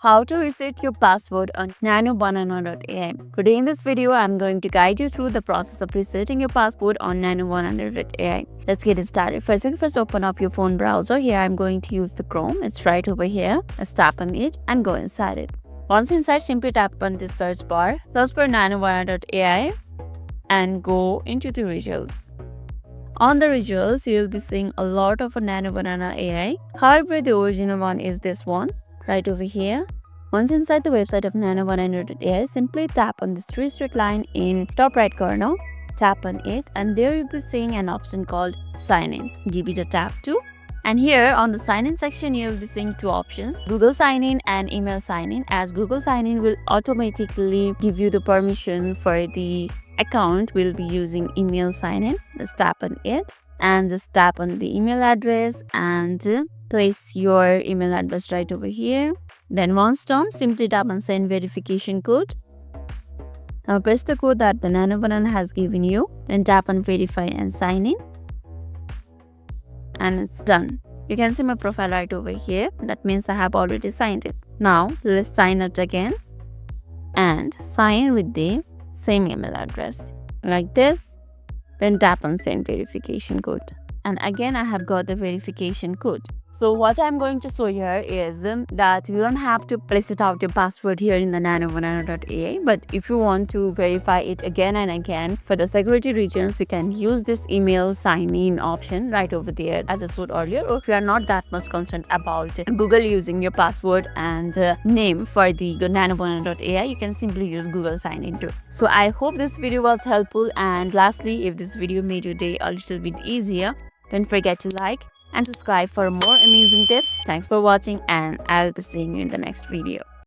How to reset your password on NanoBanana.ai. Today in this video, I'm going to guide you through the process of resetting your password on NanoBanana.ai. Let's get it started. First open up your phone browser. Here I'm going to use the Chrome. It's right over here. Let's tap on it and go inside it. Once inside, simply tap on this search bar. Search for NanoBanana.ai and go into the results. On the results, you'll be seeing a lot of NanoBanana AI. However, the original one is this one right over here. Once inside the website of NanoBanana.ai, simply tap on this three straight line in top right corner. Tap on it and there you'll be seeing an option called sign in. Give it a tap to. And here on the sign in section, you'll be seeing two options, Google sign in and email sign in. As Google sign in will automatically give you the permission for the account, will be using email sign in. Just tap on it and just tap on the email address and place your email address right over here. Then once done, simply tap on send verification code. Now paste the code that the NanoBanana has given you. Then tap on verify and sign in. And it's done. You can see my profile right over here. That means I have already signed it. Now let's sign out again and sign with the same email address like this. Then tap on send verification code. And again, I have got the verification code. So what I'm going to show here is that you don't have to place it out your password here in the NanoBanana.ai, but if you want to verify it again and again for the security reasons, you can use this email sign in option right over there as I showed earlier. Or if you are not that much concerned about Google using your password and name for the NanoBanana.ai, you can simply use Google sign in too. So I hope this video was helpful, and lastly, if this video made your day a little bit easier, don't forget to like and subscribe for more amazing tips. Thanks for watching, and I'll be seeing you in the next video.